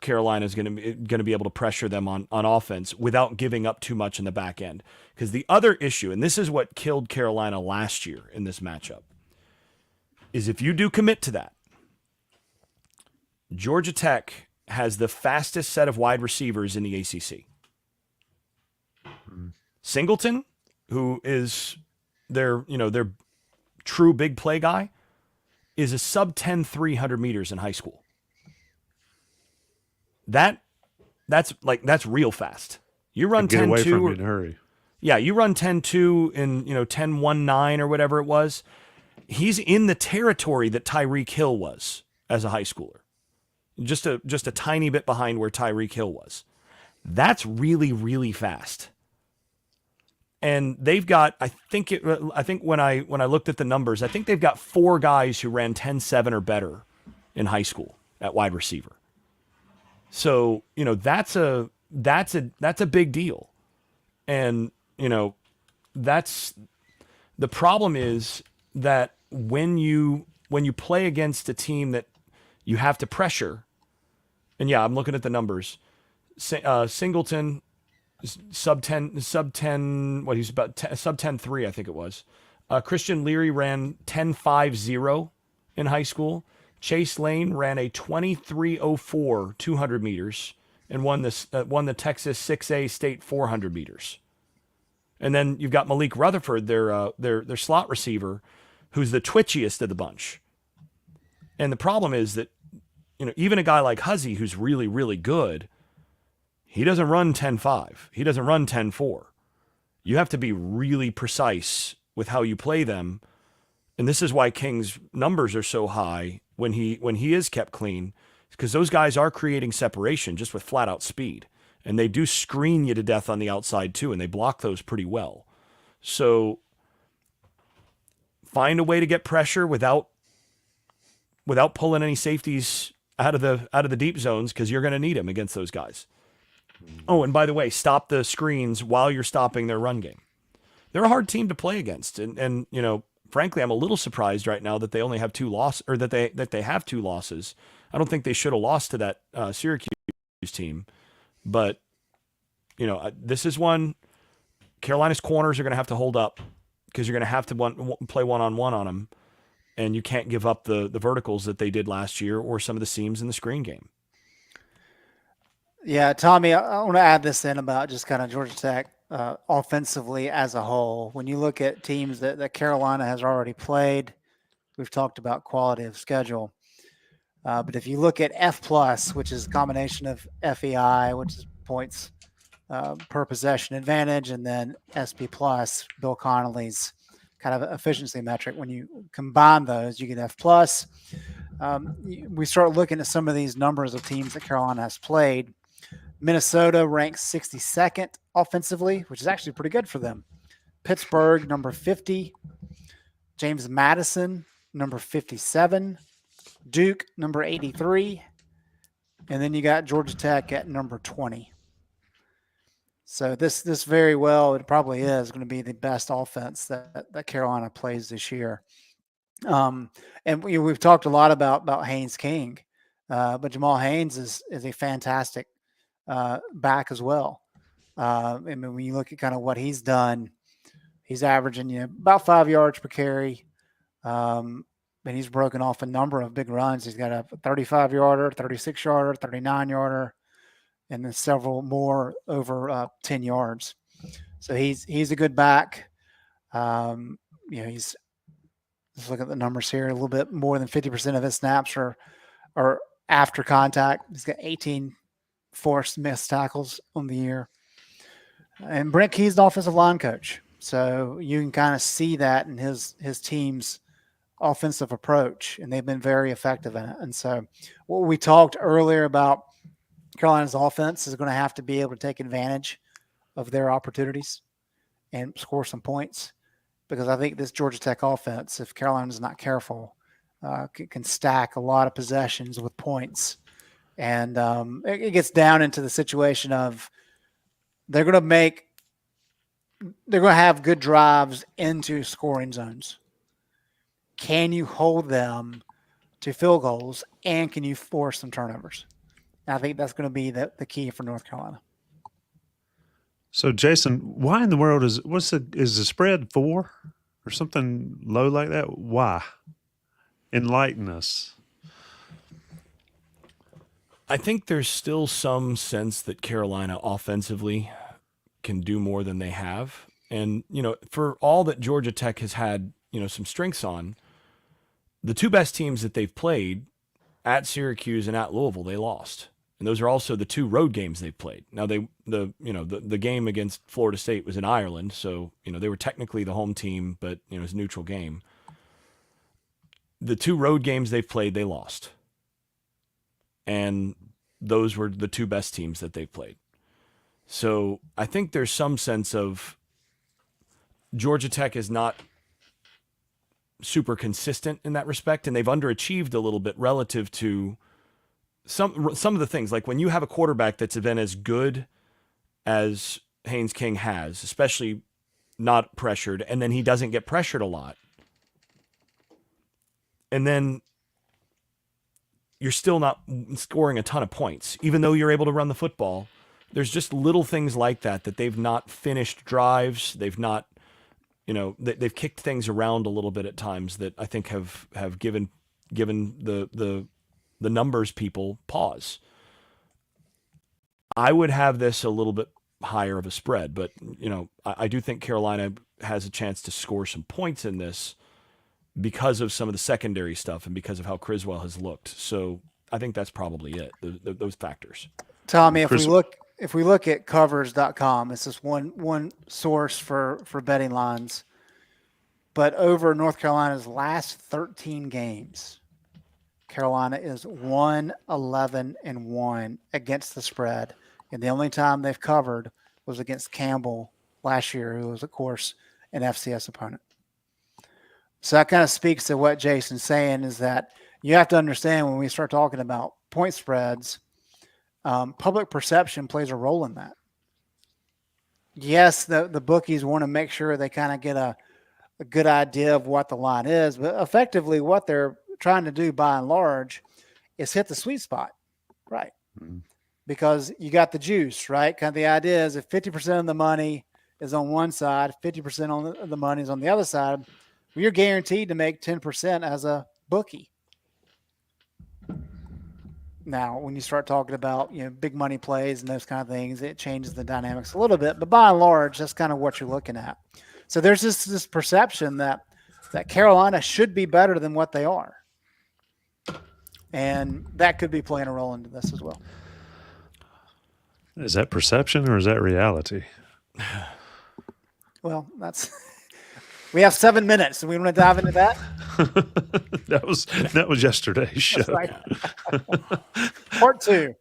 Carolina is going to be able to pressure them on offense without giving up too much in the back end. Because the other issue, and this is what killed Carolina last year in this matchup, is if you do commit to that, Georgia Tech has the fastest set of wide receivers in the ACC. Singleton, who is their true big play guy, is a sub 10 300 meters in high school. That's real fast. You run 10-2 get away from it in a hurry. Yeah, you run 10-2 in 10-1-9 or whatever it was. He's in the territory that Tyreek Hill was as a high schooler. Just a tiny bit behind where Tyreek Hill was. That's really, really fast. And they've got, I think when I looked at the numbers, I think they've got 4 guys who ran 10-7 or better in high school at wide receiver. So, you know, that's a big deal. And, you know, that's the problem is that when you play against a team that you have to pressure, and yeah, I'm looking at the numbers. Singleton sub 10, what he's about sub 10-3, I think it was. Christian Leary ran 10-5-0 in high school. Chase Lane ran a 23:04 200 meters and won the Texas 6A State 400 meters. And then you've got Malik Rutherford, their slot receiver, who's the twitchiest of the bunch. And the problem is that, you know, even a guy like Huzzy, who's really, really good, he doesn't run 10-5. He doesn't run 10-4. You have to be really precise with how you play them. And this is why King's numbers are so high when he is kept clean, because those guys are creating separation just with flat out speed. And they do screen you to death on the outside too, and they block those pretty well. So find a way to get pressure without pulling any safeties out of the deep zones, because you're going to need them against those guys. Oh, and by the way, stop the screens while you're stopping their run game. They're a hard team to play against, and you know, frankly, I'm a little surprised right now that they only have 2 losses, or that they have 2 losses. I don't think they should have lost to that Syracuse team, but you know, this is one Carolina's corners are going to have to hold up, because you're going to have to play one-on-one on them, and you can't give up the verticals that they did last year or some of the seams in the screen game. Yeah, Tommy, I want to add this in about just kind of Georgia Tech offensively as a whole. When you look at teams that Carolina has already played, we've talked about quality of schedule. But if you look at F+, which is a combination of FEI, which is points per possession advantage, and then SP+, Bill Connolly's kind of efficiency metric. When you combine those, you get F+. We start looking at some of these numbers of teams that Carolina has played. Minnesota ranks 62nd offensively, which is actually pretty good for them. Pittsburgh, number 50. James Madison, number 57. Duke, number 83. And then you got Georgia Tech at number 20. So this very well, it probably is going to be the best offense that Carolina plays this year. And we've talked a lot about Haynes King, but Jamal Haynes is a fantastic back as well. I mean, when you look at kind of what he's done, he's averaging about 5 yards per carry. And he's broken off a number of big runs. He's got a 35-yarder, 36-yarder, 39-yarder, and then several more over 10 yards. So he's a good back. He's let's look at the numbers here. A little bit more than 50% of his snaps are after contact. He's got 18 forced missed tackles on the year. And Brent Key's an offensive line coach. So you can kind of see that in his team's offensive approach, and they've been very effective in it. And so what we talked earlier about Carolina's offense is going to have to be able to take advantage of their opportunities and score some points, because I think this Georgia Tech offense, if Carolina's not careful, can stack a lot of possessions with points. And it gets down into the situation of they're going to have good drives into scoring zones. Can you hold them to field goals, and can you force some turnovers? And I think that's going to be the key for North Carolina. So, Jason, why in the world is the spread 4 or something low like that? Why? Enlighten us. I think there's still some sense that Carolina offensively can do more than they have. And, for all that Georgia Tech has had, some strengths on, the two best teams that they've played, at Syracuse and at Louisville, they lost. And those are also the 2 road games they've played. Now the game against Florida State was in Ireland, so they were technically the home team, but it was a neutral game. The 2 road games they've played, they lost. And those were the 2 best teams that they've played. So I think there's some sense of Georgia Tech is not super consistent in that respect, and they've underachieved a little bit relative to some of the things. Like when you have a quarterback that's been as good as Haynes King has, especially not pressured, and then he doesn't get pressured a lot, and then you're still not scoring a ton of points, even though you're able to run the football. There's just little things like that they've not finished drives. They've not, they've kicked things around a little bit at times that I think have given the numbers people pause. I would have this a little bit higher of a spread, but I do think Carolina has a chance to score some points in this because of some of the secondary stuff and because of how Criswell has looked. So I think that's probably it. Those factors. Tommy, if we look at covers.com, it's just one source for betting lines. But over North Carolina's last 13 games, Carolina is 1-11-1 against the spread. And the only time they've covered was against Campbell last year, who was, of course, an FCS opponent. So that kind of speaks to what Jason's saying, is that you have to understand when we start talking about point spreads, public perception plays a role in that. Yes, the bookies want to make sure they kind of get a good idea of what the line is, but effectively what they're trying to do by and large is hit the sweet spot, right? Mm-hmm. Because you got the juice, right? Kind of the idea is if 50% of the money is on one side, 50% of the money is on the other side, well, you're guaranteed to make 10% as a bookie. Now, when you start talking about big money plays and those kind of things, it changes the dynamics a little bit. But by and large, that's kind of what you're looking at. So there's this perception that Carolina should be better than what they are. And that could be playing a role into this as well. Is that perception or is that reality? Well, we have 7 minutes, and we want to dive into that. that was yesterday's show. Right. Part 2.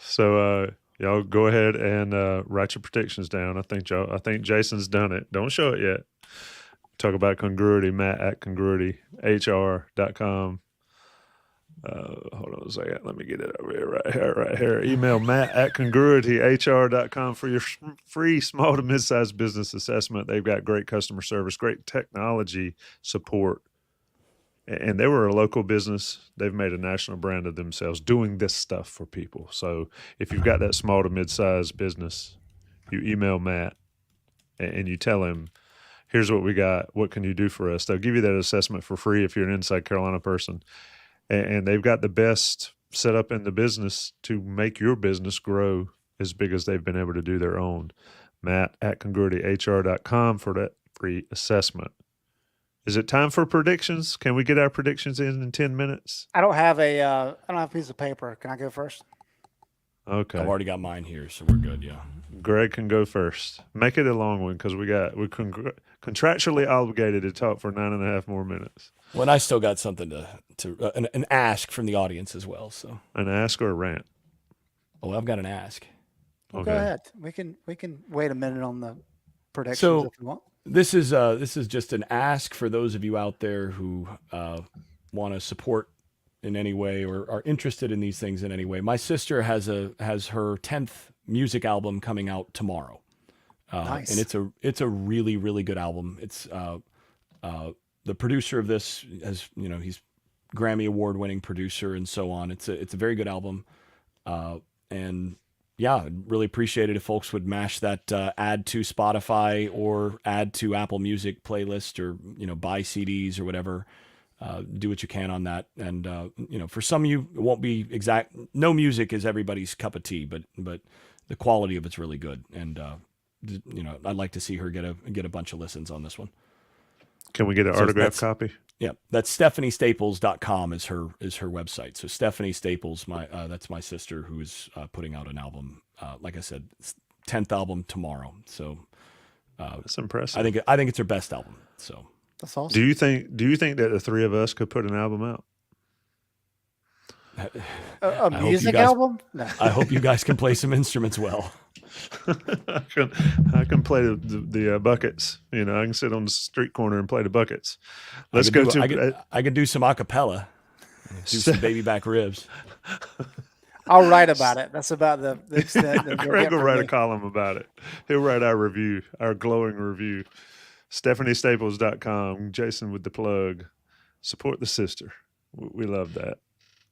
So y'all go ahead and write your predictions down. I think Jason's done it. Don't show it yet. Talk about congruity. Matt at congruityhr.com. Hold on a second. Let me get it over here. Right here. Email Matt at congruityhr.com for your free small to mid-sized business assessment. They've got great customer service, great technology support. And they were a local business. They've made a national brand of themselves doing this stuff for people. So if you've got that small to mid-sized business, you email Matt and you tell him, here's what we got. What can you do for us? They'll give you that assessment for free if you're an Inside Carolina person. And they've got the best setup in the business to make your business grow as big as they've been able to do their own. Matt at congruityhr.com for that free assessment. Is it time for predictions? Can we get our predictions in 10 minutes? I don't have a piece of paper. Can I go first? Okay. I've already got mine here, so we're good. Yeah. Greg can go first. Make it a long one because we're contractually obligated to talk for 9.5 more minutes. Well, and I still got something an ask from the audience as well. So An ask or a rant? I've got an ask. Well, Okay. Go ahead. We can wait a minute on the predictions So- if you want. This is just an ask for those of you out there who want to support in any way or are interested in these things in any way. My sister has her 10th music album coming out tomorrow, Nice. and it's a really, really good album. It's the producer of this has he's Grammy Award winning producer and so on. It's a very good album, and yeah, I'd really appreciate it if folks would mash that add to Spotify or add to Apple Music playlist or buy CDs or whatever. Do what you can on that, and for some of you, it won't be exact. No music is everybody's cup of tea, but the quality of it's really good, and I'd like to see her get a bunch of listens on this one. Can we get an So autographed that's- copy? Yeah, that's StephanieStaples.com is her website. So Stephanie Staples, that's my sister who is putting out an album. Like I said, 10th album tomorrow. So That's impressive. I think it's her best album. So That's awesome. Do you think that the three of us could put an album out? A hope you music guys- album? No. I hope you guys can play some instruments well. I can play the buckets. I can sit on the street corner and play the buckets. Let's go to. I could do some acapella. Do some baby back ribs. I'll write about it. That's about the extent that you'll Greg get will from write a me. column about it. He'll write our review, our glowing review. StephanieStaples.com. Jason with the plug. Support the sister. We love that.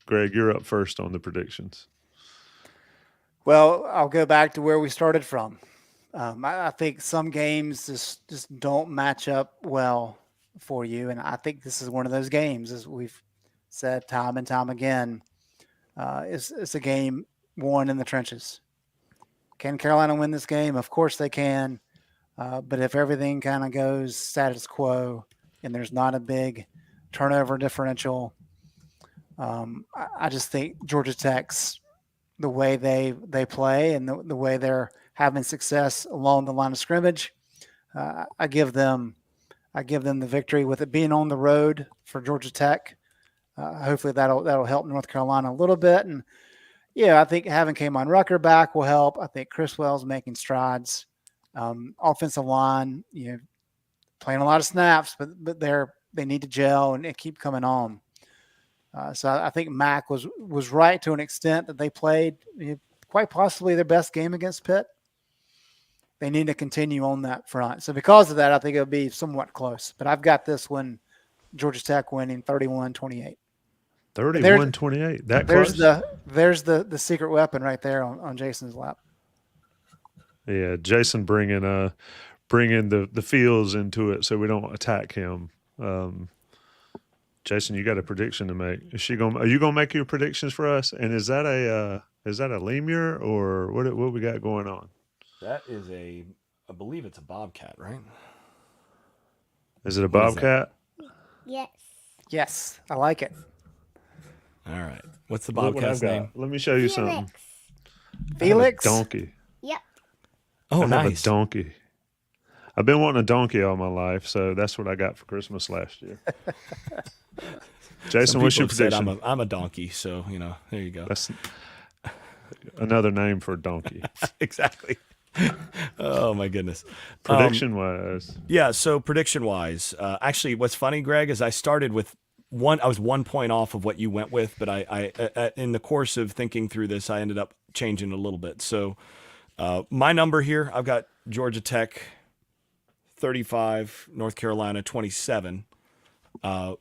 Greg, you're up first on the predictions. Well, I'll go back to where we started from. I think some games just don't match up well for you, and I think this is one of those games, as we've said time and time again. It's a game won in the trenches. Can Carolina win this game? Of course they can. But if everything kind of goes status quo and there's not a big turnover differential, I just think Georgia Tech's the way they play and the way they're having success along the line of scrimmage, I give them the victory with it being on the road for Georgia Tech. Hopefully that'll help North Carolina a little bit. And yeah, I think having K'Mon Rucker back will help. I think Criswell's making strides. Offensive line, playing a lot of snaps, but they need to gel and keep coming on. So I think Mack was right to an extent that they played quite possibly their best game against Pitt. They need to continue on that front. So because of that, I think it'll be somewhat close. But I've got this one, Georgia Tech winning 31-28. 31-28. That close? There's the secret weapon right there on Jason's lap. Yeah, Jason bringing the feels into it so we don't attack him. Jason, you got a prediction to make. Are you gonna make your predictions for us? And is that a lemur or what we got going on? That is I believe it's a bobcat, right? Is it a What is that? bobcat? Yes. Yes, I like it. All right. What's the Look what bobcat's I've got. name? Let me show you something. Felix. I have a Felix? donkey. Yep. Oh, I have nice. a donkey. I've been wanting a donkey all my life, so that's what I got for Christmas last year. Jason, Some what's your people have said prediction? I'm a donkey, so there you go. That's another name for a donkey. Exactly. Oh my goodness. Prediction wise, Yeah. So prediction wise, actually, what's funny, Greg, is I started with I was 1 point off of what you went with, but I in the course of thinking through this, I ended up changing a little bit. So my number here, I've got Georgia Tech 35, North Carolina 27. I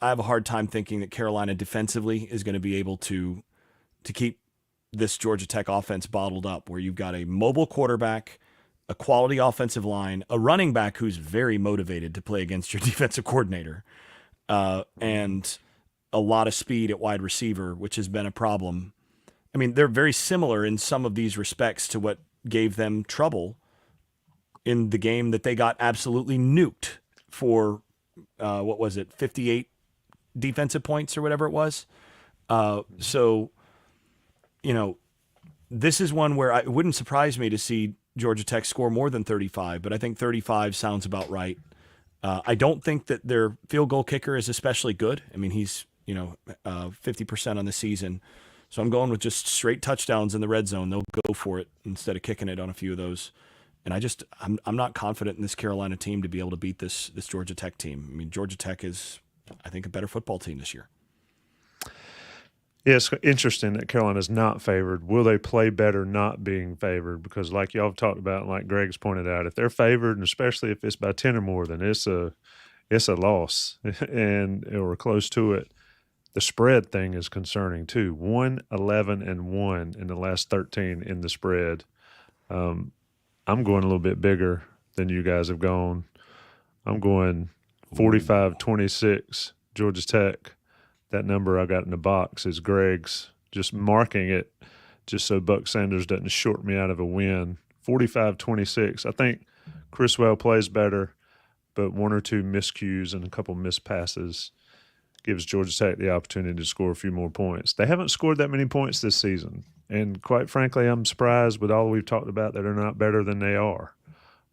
have a hard time thinking that Carolina defensively is going to be able to keep this Georgia Tech offense bottled up, where you've got a mobile quarterback, a quality offensive line, a running back who's very motivated to play against your defensive coordinator, and a lot of speed at wide receiver, which has been a problem. I mean, they're very similar in some of these respects to what gave them trouble in the game that they got absolutely nuked for, 58 defensive points or whatever it was. So, this is one where it wouldn't surprise me to see Georgia Tech score more than 35, but I think 35 sounds about right. I don't think that their field goal kicker is especially good. I mean, he's 50% on the season. So I'm going with just straight touchdowns in the red zone. They'll go for it instead of kicking it on a few of those. And I'm not confident in this Carolina team to be able to beat this Georgia Tech team. I mean, Georgia Tech is, I think, a better football team this year. Yeah, it's interesting that Carolina's not favored. Will they play better not being favored? Because like y'all have talked about, and like Greg's pointed out, if they're favored, and especially if it's by 10 or more, then it's a loss or close to it. The spread thing is concerning too. 1-11-1 in the last 13 in the spread. I'm going a little bit bigger than you guys have gone. I'm going 45-26 Georgia Tech. That number I got in the box is Greg's, just marking it just so Buck Sanders doesn't short me out of a win. 45-26. I think Criswell plays better, but one or two miscues and a couple missed passes gives Georgia Tech the opportunity to score a few more points. They haven't scored that many points this season, and quite frankly, I'm surprised with all we've talked about that they're not better than they are.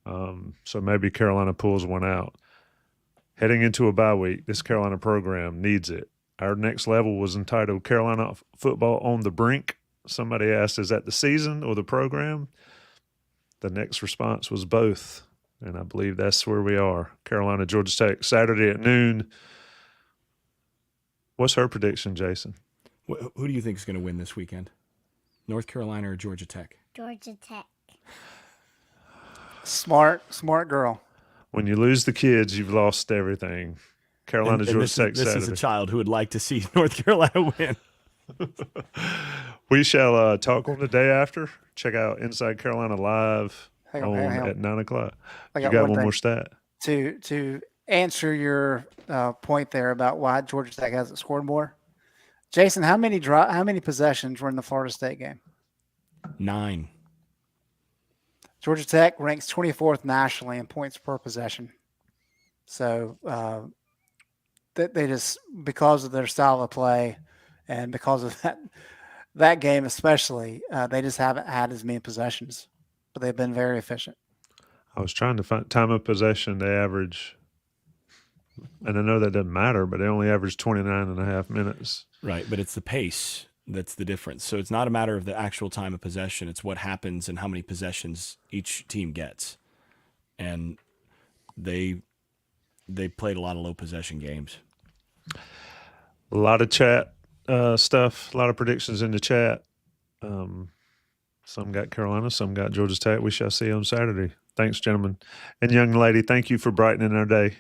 So maybe Carolina pulls one out. Heading into a bye week, this Carolina program needs it. Our next level was entitled Carolina Football on the Brink. Somebody asked, is that the season or the program? The next response was both, and I believe that's where we are. Carolina, Georgia Tech, Saturday at noon. What's her prediction, Jason? Who do you think is going to win this weekend? North Carolina or Georgia Tech? Georgia Tech. Smart girl. When you lose the kids, you've lost everything. Carolina, Georgia Tech, This Saturday. is a child who would like to see North Carolina win. We shall talk on the day after. Check out Inside Carolina Live Hang on. at 9 o'clock. I You got one thing more stat. to answer your point there about why Georgia Tech hasn't scored more. Jason, how many possessions were in the Florida State game? 9. Georgia Tech ranks 24th nationally in points per possession. So they just, because of their style of play and because of that game especially, they just haven't had as many possessions, but they've been very efficient. I was trying to find time of possession. They average, and I know that doesn't matter, but they only average 29 and a half minutes. Right, but it's the pace that's the difference. So it's not a matter of the actual time of possession. It's what happens and how many possessions each team gets. And they played a lot of low possession games. A lot of chat stuff, a lot of predictions in the chat. Some got Carolina, some got Georgia Tech. We shall see on Saturday. Thanks, gentlemen. And young lady, thank you for brightening our day.